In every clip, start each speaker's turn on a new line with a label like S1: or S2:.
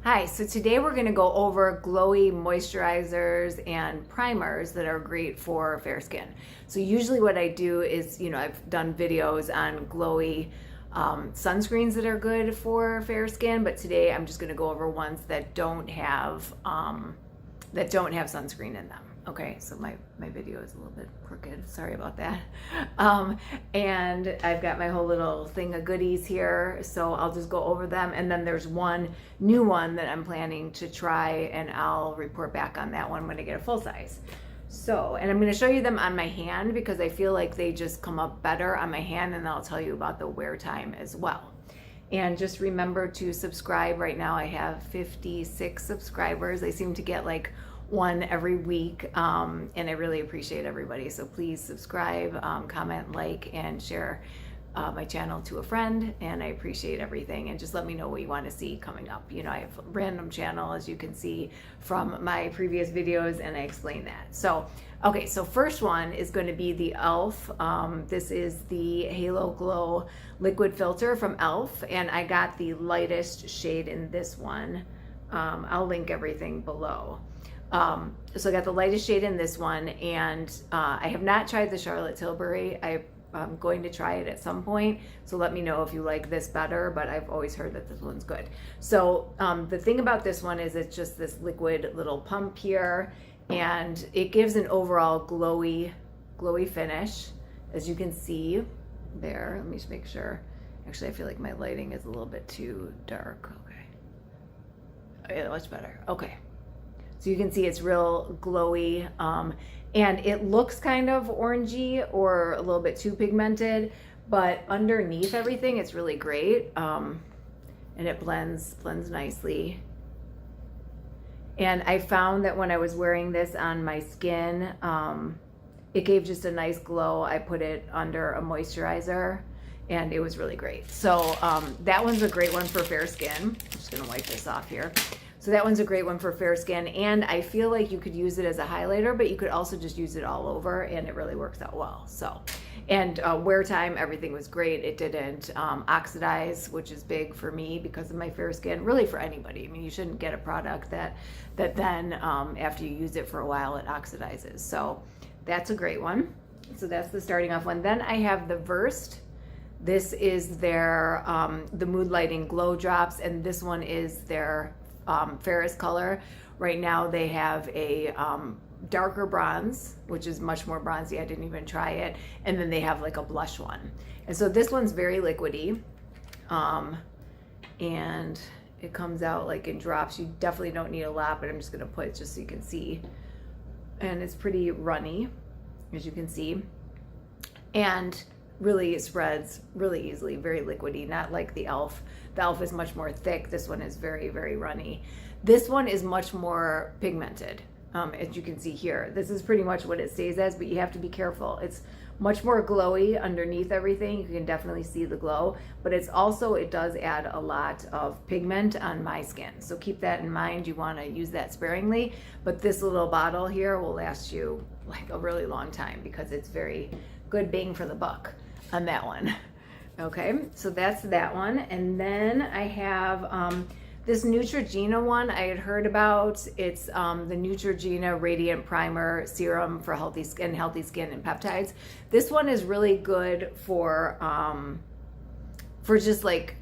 S1: Hi, so today we're going to go over glowy moisturizers and primers that are great for fair skin. So usually what I do is, I've done videos on glowy sunscreens that are good for fair skin, but today I'm just going to go over ones that don't have sunscreen in them. Okay, so my video is a little bit crooked. Sorry about that. And I've got my whole little thing of goodies here, so I'll just go over them. And then there's one new one that I'm planning to try, and I'll report back on that one when I get a full size. So, and I'm going to show you them on my hand because I feel like they just come up better on my hand, and I'll tell you about the wear time as well. And just remember to subscribe. Right now I have 56 subscribers. I seem to get like one every week, and I really appreciate everybody. So please subscribe, comment, like, and share my channel to a friend, and I appreciate everything. And just let me know what you want to see coming up. I have a random channel, as you can see from my previous videos, and I explain that. So okay, so first one is going to be the e.l.f. This is the Halo Glow liquid filter from e.l.f. and I got the lightest shade in this one. I'll link everything below. So I got the lightest shade in this one, and I have not tried the Charlotte Tilbury. I'm going to try it at some point, so let me know if you like this better, but I've always heard that this one's good. So the thing about this one is it's just this liquid little pump here, and it gives an overall glowy finish, as you can see there. Let me just make sure. Actually, I feel like my lighting is a little bit too dark. Okay. Yeah, much better. Okay. So you can see it's real glowy, and it looks kind of orangey or a little bit too pigmented, but underneath everything it's really great, and it blends nicely. And I found that when I was wearing this on my skin, it gave just a nice glow. I put it under a moisturizer, and it was really great. So that one's a great one for fair skin. I'm just gonna wipe this off here. So that one's a great one for fair skin, and I feel like you could use it as a highlighter, but you could also just use it all over, and it really works out well. So, and wear time, everything was great. It didn't oxidize, which is big for me because of my fair skin, really for anybody. I mean, you shouldn't get a product that then after you use it for a while, it oxidizes. So that's a great one. So that's the starting off one. Then I have the Versed. This is their, the Mood Lighting Glow Drops, and this one is their fairest color. Right now they have a darker bronze, which is much more bronzy. I didn't even try it. And then they have like a blush one. And so this one's very liquidy, and it comes out like in drops. You definitely don't need a lot, but I'm just gonna put it just so you can see. And it's pretty runny, as you can see, and really spreads really easily, very liquidy, not like the e.l.f. The e.l.f. is much more thick. This one is very, very runny. This one is much more pigmented, as you can see here. This is pretty much what it stays as, but you have to be careful. It's much more glowy underneath everything. You can definitely see the glow, but it's also, it does add a lot of pigment on my skin. So keep that in mind. You want to use that sparingly, but this little bottle here will last you like a really long time because it's very good bang for the buck on that one. Okay, so that's that one. And then I have this Neutrogena one I had heard about. It's the Neutrogena Radiant Primer Serum for healthy skin and peptides. This one is really good for just like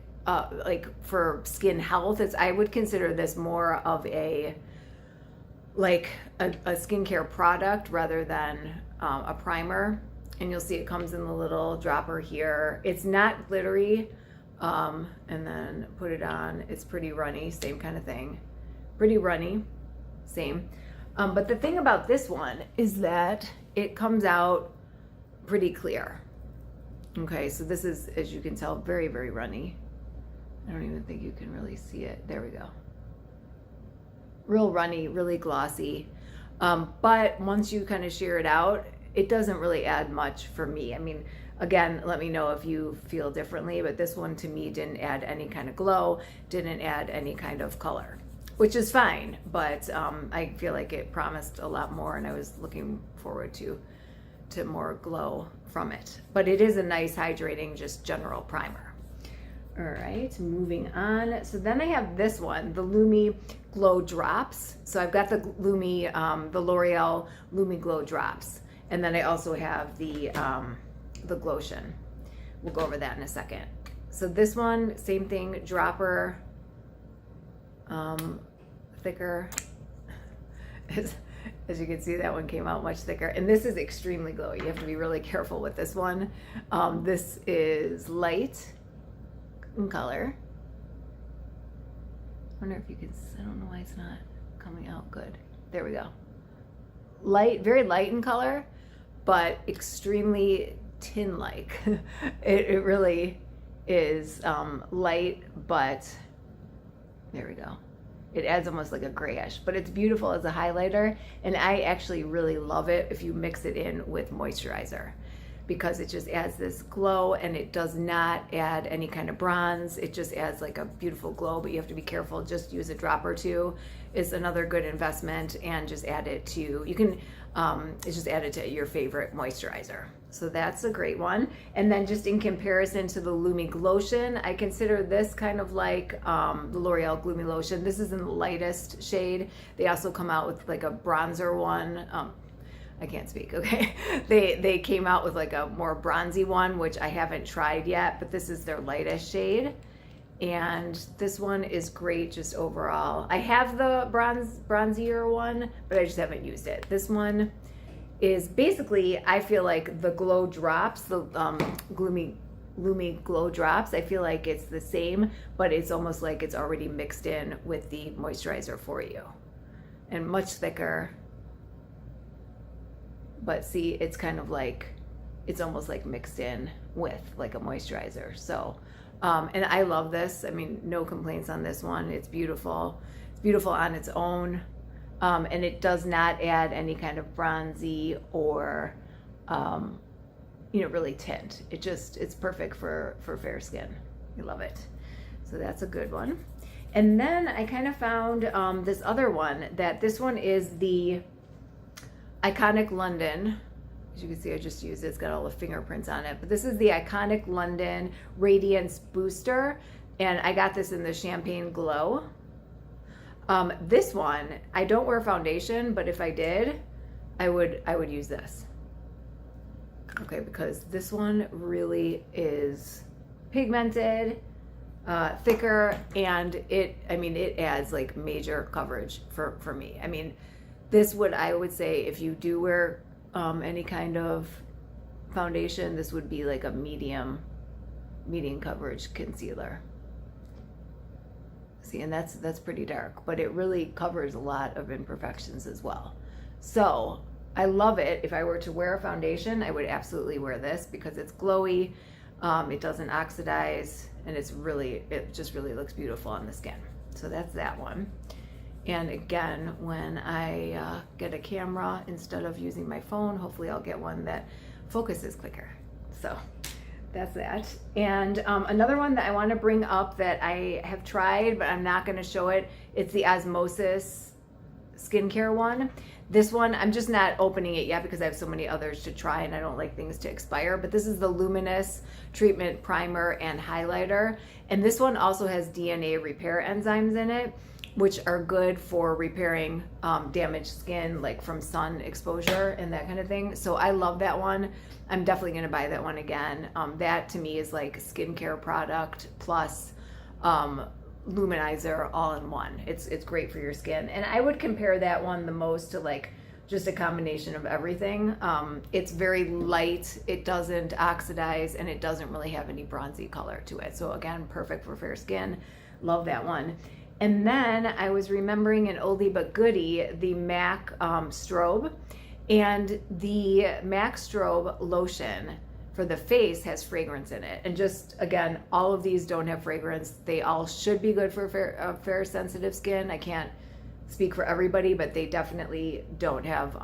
S1: for skin health. I would consider this more of a skincare product rather than a primer. And you'll see it comes in the little dropper here. It's not glittery, and then put it on. It's pretty runny, same kind of thing. Pretty runny, same. But the thing about this one is that it comes out pretty clear. Okay, so this is, as you can tell, very, very runny. I don't even think you can really see it. There we go. Real runny, really glossy. But once you kind of shear it out, it doesn't really add much for me. I mean, again, let me know if you feel differently, but this one to me didn't add any kind of glow, didn't add any kind of color, which is fine, but I feel like it promised a lot more, and I was looking forward to more glow from it. But it is a nice hydrating, just general primer. All right, moving on. So then I have this one, the Lumi Glow Drops. So I've got the the L'Oreal Lumi Glow Drops. And then I also have the Glotion. We'll go over that in a second. So this one, same thing, dropper, thicker. As you can see, that one came out much thicker. And this is extremely glowy. You have to be really careful with this one. This is light in color. I wonder if you can, I don't know why it's not coming out good. There we go. Light, very light in color, but extremely tin-like. It really is light, but there we go. It adds almost like a grayish, but it's beautiful as a highlighter, and I actually really love it if you mix it in with moisturizer, because it just adds this glow, and it does not add any kind of bronze. It just adds like a beautiful glow, but you have to be careful. Just use a drop or two is another good investment, and just add it to, you can it's just add it to your favorite moisturizer. So that's a great one. And then just in comparison to the Lumi Glotion, I consider this kind of like the L'Oreal Gloomy Lotion. This is in the lightest shade. They also come out with like a bronzer one. I can't speak, okay? They came out with like a more bronzy one, which I haven't tried yet, but this is their lightest shade. And this one is great just overall. I have the bronzier one, but I just haven't used it. This one is basically, I feel like the Glow Drops, the Lumi Glow Drops, I feel like it's the same, but it's almost like it's already mixed in with the moisturizer for you. And much thicker. But see, it's kind of like, it's almost like mixed in with like a moisturizer. So, and I love this. I mean, no complaints on this one. It's beautiful. It's beautiful on its own. And it does not add any kind of bronzy or, really tint. It's perfect for fair skin. I love it. So that's a good one. And then I kind of found this other one, this one is the Iconic London. As you can see, I just used it. It's got all the fingerprints on it. But this is the Iconic London Radiance Booster. And I got this in the Champagne Glow. This one, I don't wear foundation, but if I did, I would use this. Okay, because this one really is pigmented, thicker, and it adds like major coverage for me. I mean, this I would say if you do wear any kind of foundation, this would be like a medium coverage concealer. See, and that's pretty dark, but it really covers a lot of imperfections as well. So I love it. If I were to wear a foundation, I would absolutely wear this because it's glowy, it doesn't oxidize, and it just really looks beautiful on the skin. So that's that one. And again, when I get a camera, instead of using my phone, hopefully I'll get one that focuses quicker. So that's that. And another one that I want to bring up that I have tried, but I'm not going to show it. It's the Osmosis skincare one. This one, I'm just not opening it yet because I have so many others to try and I don't like things to expire. But this is the Luminous Treatment Primer and Highlighter. And this one also has DNA repair enzymes in it, which are good for repairing damaged skin, like from sun exposure and that kind of thing. So I love that one. I'm definitely gonna buy that one again. That to me is like skincare product plus luminizer all in one. It's great for your skin. And I would compare that one the most to like just a combination of everything. It's very light, it doesn't oxidize, and it doesn't really have any bronzy color to it. So again, perfect for fair skin. Love that one. And then I was remembering an oldie but goodie, the MAC Strobe. And the MAC Strobe lotion for the face has fragrance in it. And just, again, all of these don't have fragrance. They all should be good for fair sensitive skin. I can't speak for everybody, but they definitely don't have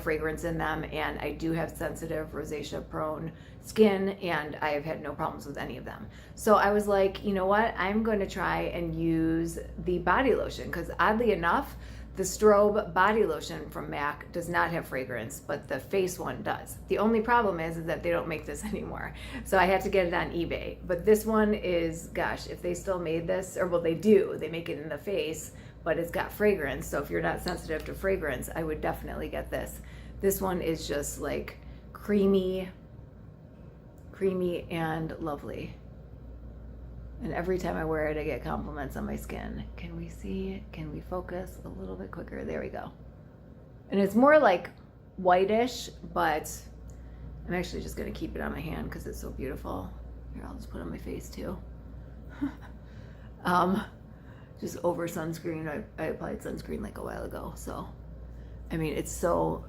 S1: fragrance in them. And I do have sensitive rosacea prone skin, and I have had no problems with any of them. So I was like, you know what? I'm going to try and use the body lotion, because oddly enough, The strobe body lotion from MAC does not have fragrance, but the face one does. The only problem is that they don't make this anymore. So I had to get it on eBay. But this one is, gosh, if they still made this, or well, they do, they make it in the face, but it's got fragrance. So if you're not sensitive to fragrance, I would definitely get this. This one is just like creamy and lovely. And every time I wear it, I get compliments on my skin. Can we see? Can we focus a little bit quicker? There we go. And it's more like whitish, but I'm actually just gonna keep it on my hand because it's so beautiful. Here, I'll just put it on my face too. Just over sunscreen. I applied sunscreen like a while ago. So, I mean, it's so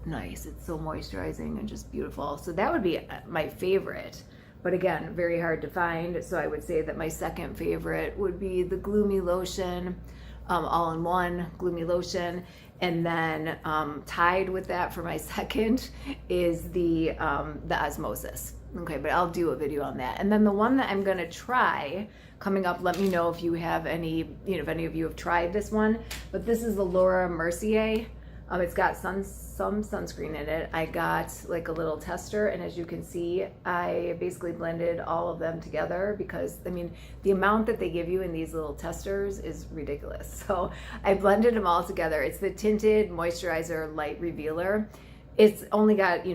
S1: nice. It's so moisturizing and just beautiful. So that would be my favorite. But again, very hard to find. So I would say that my second favorite would be the Gloomy Lotion, all-in-one Gloomy Lotion. And then tied with that for my second is the Osmosis. Okay, but I'll do a video on that. And then the one that I'm gonna try coming up, let me know if you have any, if any of you have tried this one. But this is the Laura Mercier. It's got some sunscreen in it. I got like a little tester, and as you can see, I basically blended all of them together because, I mean, the amount that they give you in these little testers is ridiculous. So I blended them all together. It's the Tinted Moisturizer Light Revealer. It's only got,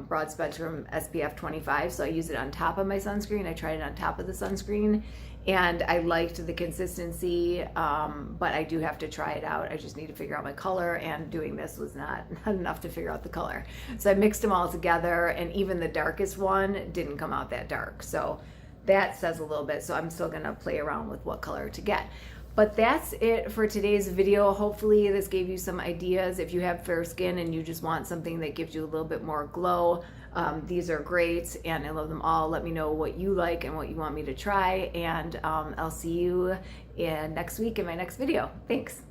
S1: broad spectrum SPF 25, so I use it on top of my sunscreen. I tried it on top of the sunscreen, and I liked the consistency, but I do have to try it out. I just need to figure out my color, and doing this was not enough to figure out the color. So I mixed them all together, and even the darkest one didn't come out that dark. So that says a little bit, so I'm still gonna play around with what color to get. But that's it for today's video. Hopefully this gave you some ideas. If you have fair skin and you just want something that gives you a little bit more glow, these are great, and I love them all. Let me know what you like and what you want me to try, and I'll see you next week in my next video. Thanks.